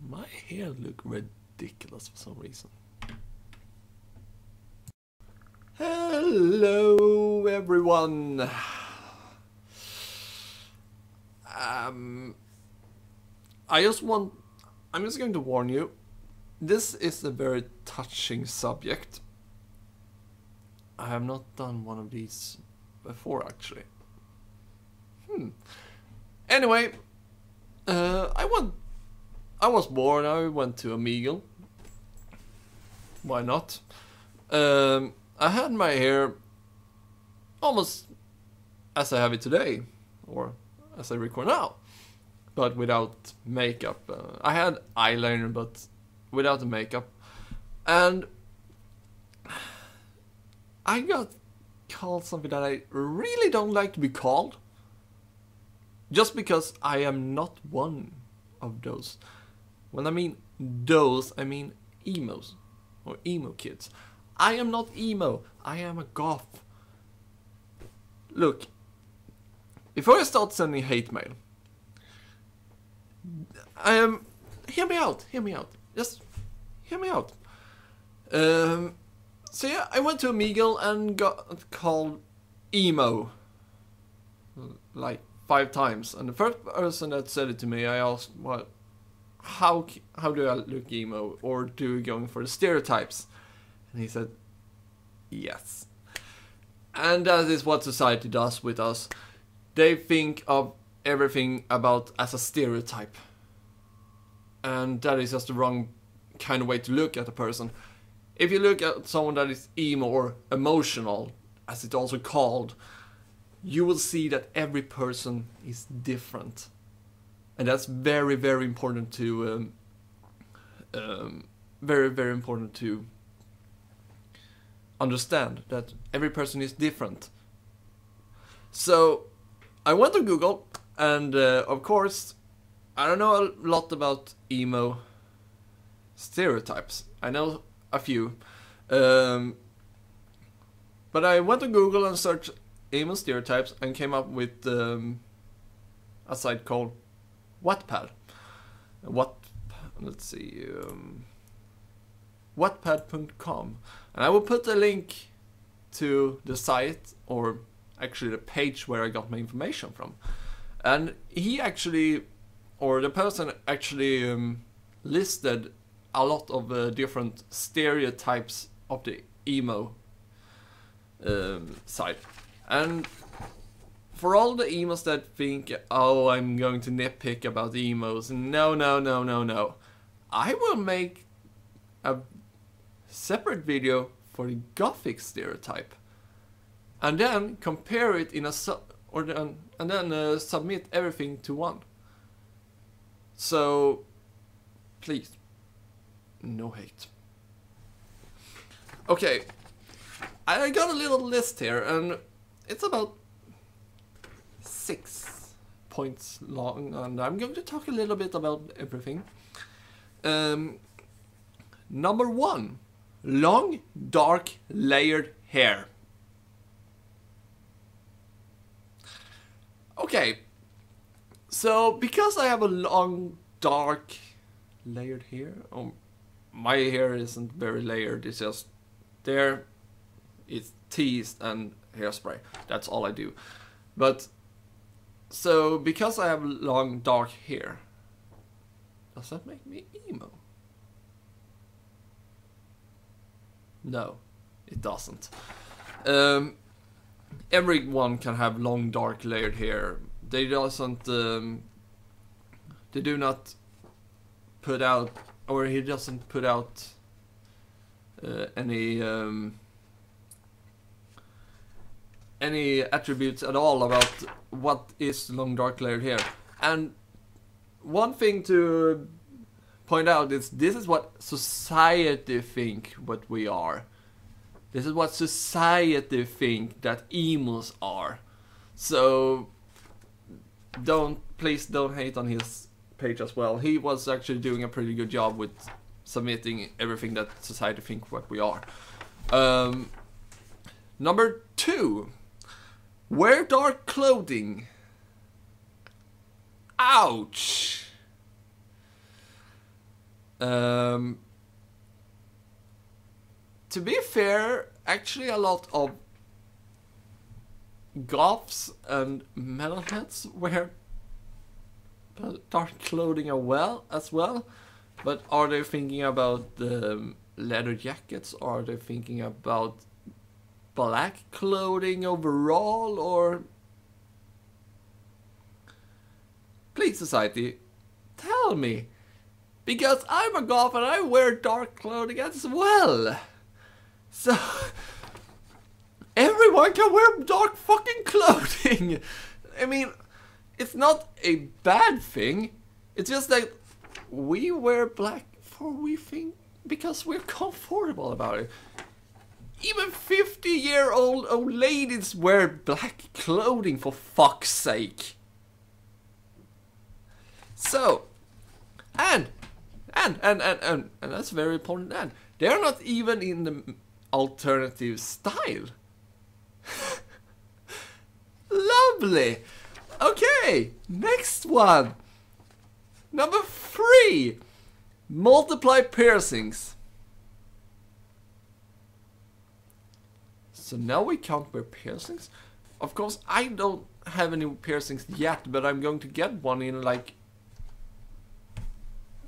My hair look ridiculous for some reason. Hello everyone. I'm just going to warn you. This is a very touching subject. I have not done one of these before actually. Anyway, I was born, I went to Omegle. Why not? I had my hair almost as I have it today, or as I record now, but without makeup. I had eyeliner, but without the makeup. And I got called something that I really don't like to be called. Just because I am not one of those. When I mean those, I mean emos. Or emo kids. I am not emo. I am a goth. Look. Before I start sending hate mail. Hear me out. Just hear me out. So yeah, I went to Omegle and got called emo. Like 5 times. And the first person that said it to me, I asked, well, how do I look emo? Or do you going for the stereotypes? And he said, yes. And that is what society does with us. They think of everything about as a stereotype. And that is just the wrong kind of way to look at a person. If you look at someone that is emo or emotional, as it's also called, you will see that every person is different. And that's very, very important to very important to understand, that every person is different. So I went to Google, and of course I don't know a lot about emo stereotypes. I know a few, but I went to Google and searched emo stereotypes and came up with a site called Wattpad. Let's see, Wattpad.com, and I will put a link to the site, or actually the page where I got my information from. And he actually, or the person actually listed a lot of different stereotypes of the emo side. And for all the emos that think, oh, I'm going to nitpick about emos, no. I will make a separate video for the gothic stereotype, and then compare it in a and then submit everything to one. So please, no hate. Okay, I got a little list here, and it's about 6 points long, and I'm going to talk a little bit about everything. Number 1, long, dark, layered hair. Okay, so because I have a long, dark, layered hair, my hair isn't very layered, it's just there, it's teased and hairspray, that's all I do. But, so because I have long, dark hair, does that make me emo? No, it doesn't. Everyone can have long, dark, layered hair. They do not put out, or he doesn't put out any attributes at all about what is long, dark, layered hair. And one thing to point out is this is what society think what we are. This is what society think that emos are. So please don't hate on his page as well. He was actually doing a pretty good job with submitting everything that society think what we are. Number 2, wear dark clothing. Ouch. To be fair, actually a lot of goths and metalheads wear dark clothing as well. But are they thinking about the leather jackets? Are they thinking about black clothing overall? Or please, society, tell me. Because I'm a goth and I wear dark clothing as well. So everyone can wear dark fucking clothing. I mean, it's not a bad thing. It's just that we wear black because we're comfortable about it. Even 50-year-old old ladies wear black clothing, for fuck's sake. So, and that's very important. And they're not even in the alternative style. Lovely. Okay, next one. Number 3. Multiply piercings. So now we can't wear piercings. Of course, I don't have any piercings yet, but I'm going to get one in like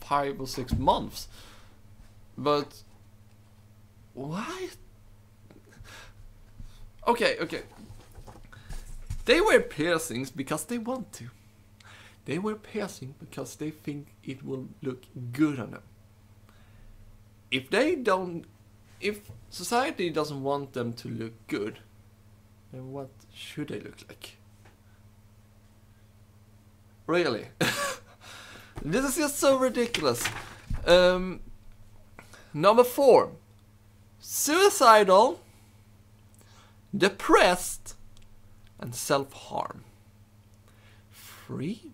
5 or 6 months. But why? Okay. They wear piercings because they want to. They wear piercing because they think it will look good on them. If society doesn't want them to look good, then what should they look like? Really? This is just so ridiculous. Number 4. Suicidal, depressed, and self-harm. 3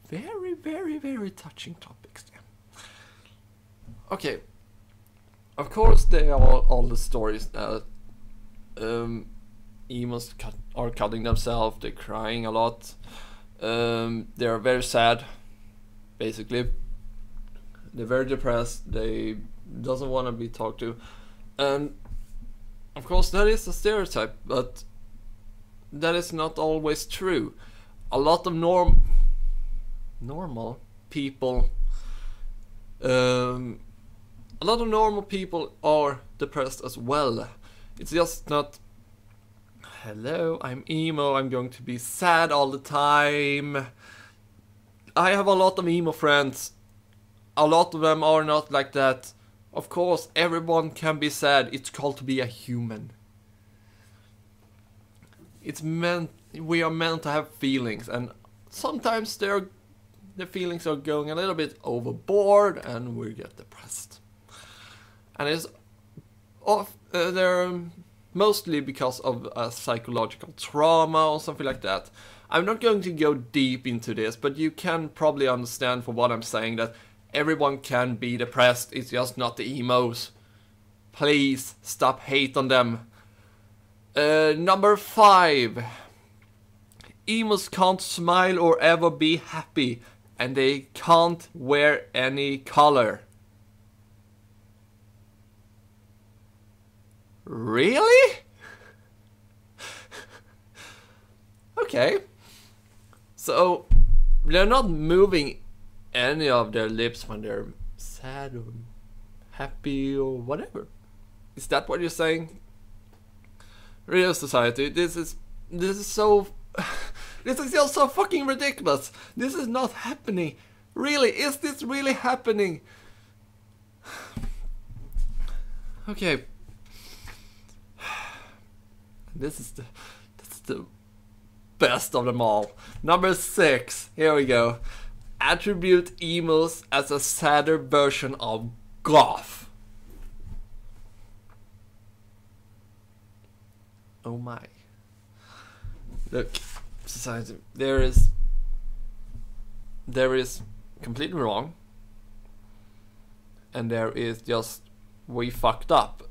very, very, very touching topics there. Okay. Of course, there are all the stories that emos are cutting themselves, they're crying a lot, they're very sad, basically. They're very depressed, they doesn't want to be talked to. And of course that is a stereotype, but that is not always true. A lot of normal people a lot of normal people are depressed as well. It's just not, hello, I'm emo, I'm going to be sad all the time. I have a lot of emo friends. A lot of them are not like that. Of course, everyone can be sad. It's called to be a human. We are meant to have feelings, and sometimes the feelings are going a little bit overboard and we get depressed. And they're mostly because of a psychological trauma or something like that. I'm not going to go deep into this, but you can probably understand from what I'm saying that everyone can be depressed. It's just not the emos. Please stop hate on them. Number 5. Emos can't smile or ever be happy, and they can't wear any color. Really? Okay. So they're not moving any of their lips when they're sad or happy or whatever. Is that what you're saying? Real society, this is so this is just so fucking ridiculous. This is not happening. Really, is this really happening? Okay. This is the best of them all. Number 6. Here we go. Attribute emos as a sadder version of goth. Oh my. Look, society, there is completely wrong, and there is just we fucked up.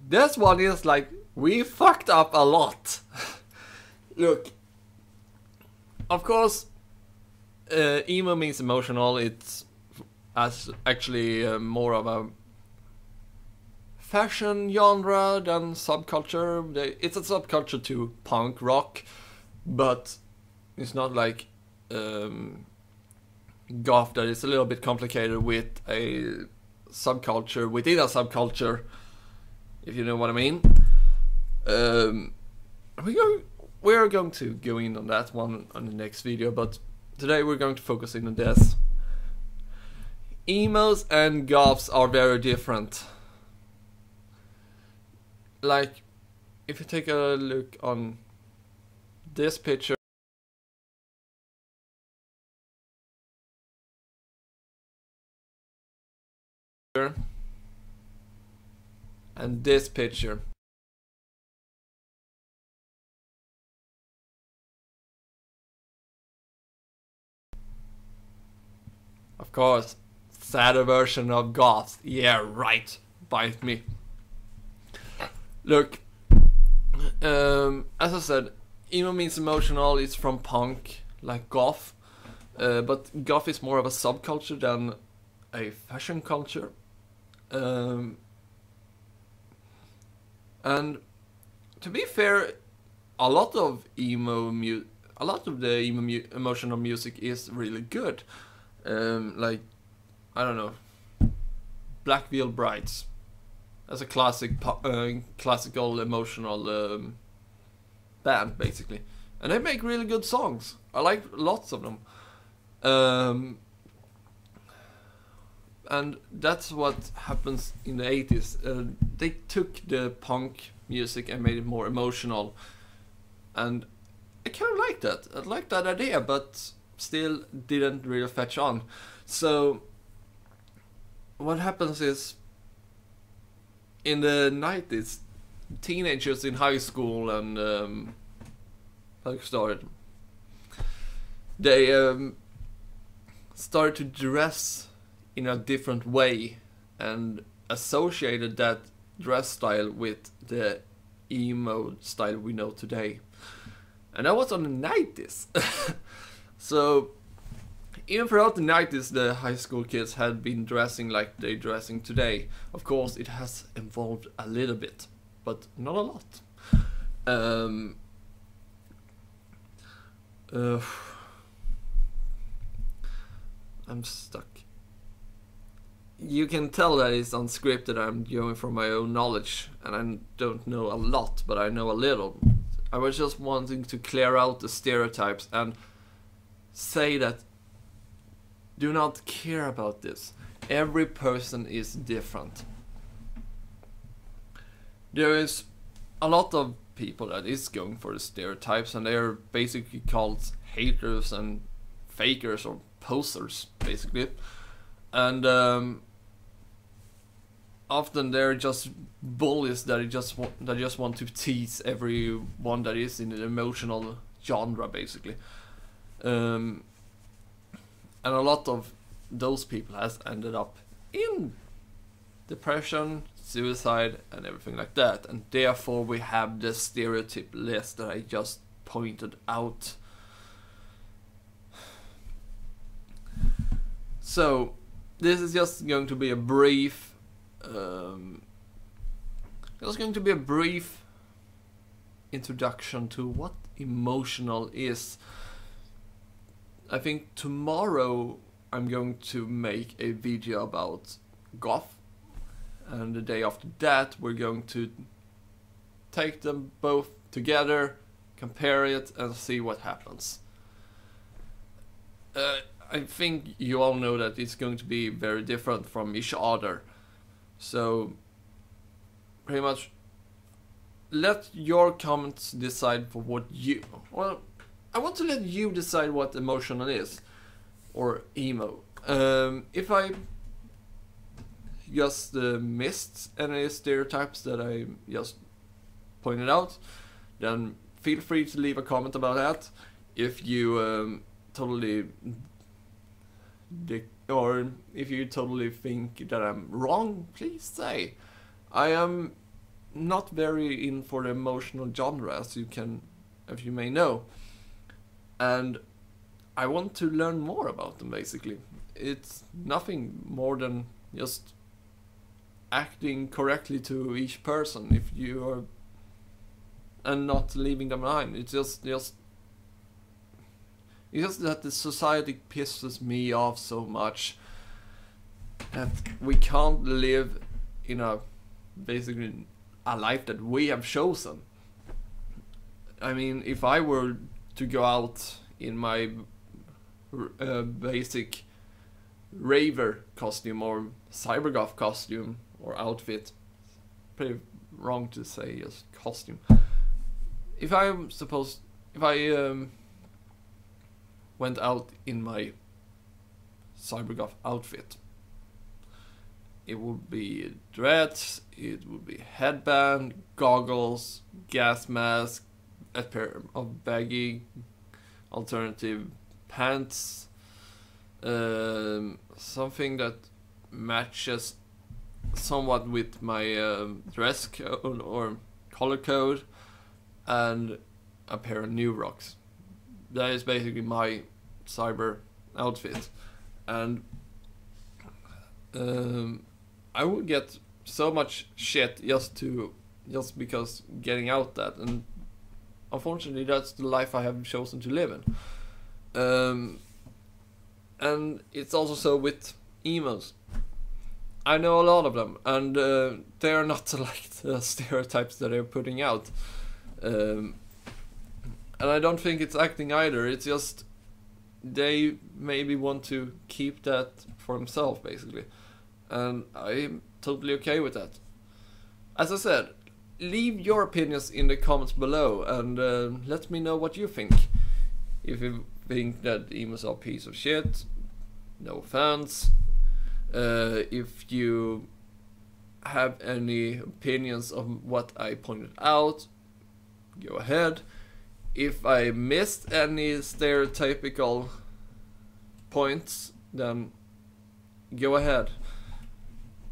This one is like we fucked up a lot. Look, of course, emo means emotional. It's actually more of a fashion genre than subculture. It's a subculture to punk rock, but it's not like goth that is a little bit complicated with a subculture within a subculture, if you know what I mean. We're going to go in on that one on the next video, but today we're going to focus in on this. Emos and goths are very different. Like, if you take a look on this picture and this picture, of course, sadder version of goth. Yeah, right. Bite me. Look, as I said, emo means emotional. It's from punk, like goth, but goth is more of a subculture than a fashion culture. And to be fair, a lot of the emo emotional music is really good. Like, I don't know, Black Veil Brides, as a classical emotional band, basically, and they make really good songs. I like lots of them, and that's what happens in the 80s. They took the punk music and made it more emotional, and I kind of like that. I like that idea, but still didn't really fetch on. So what happens is, in the 90s, teenagers in high school and they started to dress in a different way and associated that dress style with the emo style we know today. And that was on the 90s. So even throughout the 90s, the high school kids had been dressing like they're dressing today. Of course, it has evolved a little bit, but not a lot. I'm stuck. You can tell that it's unscripted. I'm going from my own knowledge, and I don't know a lot, but I know a little. I was just wanting to clear out the stereotypes and say that do not care about this. Every person is different. There is a lot of people that is going for the stereotypes, and they are basically called haters and fakers or posers, basically. And often they're just bullies that just want to tease everyone that is in an emotional genre, basically. And a lot of those people has ended up in depression, suicide, and everything like that. And therefore we have the stereotype list that I just pointed out. So this is just going to be a brief introduction to what emotional is. I think tomorrow I'm going to make a video about goth, and the day after that we're going to take them both together, compare it, and see what happens. I think you all know that it's going to be very different from each other, so pretty much let your comments decide for what you... Well, I want to let you decide what emotional is, or emo. If I just missed any stereotypes that I just pointed out, then feel free to leave a comment about that. If you if you totally think that I'm wrong, please say. I am not very in for the emotional genre, as you may know. And I want to learn more about them, basically. It's nothing more than just acting correctly to each person if you are, and not leaving them behind. It's just that the society pisses me off so much that we can't live in basically a life that we have chosen. I mean, if I were to go out in my basic raver costume or cybergoth costume or outfit, pretty wrong to say just costume. If I went out in my cybergoth outfit, it would be dreads, it would be headband, goggles, gas mask, a pair of baggy alternative pants, something that matches somewhat with my dress code or color code, and a pair of new rocks. That is basically my cyber outfit, and I would get so much shit just because getting out that, and unfortunately that's the life I have chosen to live in. And it's also so with emos. I know a lot of them, and they are not like the stereotypes that they're putting out. And I don't think it's acting either. It's just they maybe want to keep that for themselves, basically. And I'm totally okay with that. As I said, leave your opinions in the comments below, and let me know what you think. If you think that emos are a piece of shit, no offense. If you have any opinions of what I pointed out, go ahead. If I missed any stereotypical points, then go ahead.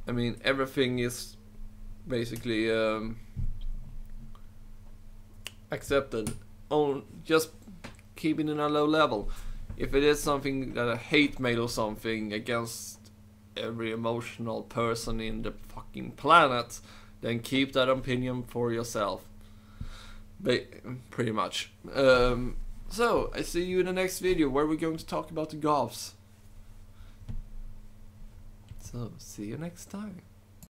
I mean, everything is basically accepted. Just keep it in a low level. If it is something that a hate mail or something against every emotional person in the fucking planet, then keep that opinion for yourself. Pretty much. So, I see you in the next video where we're going to talk about the goths. So, see you next time.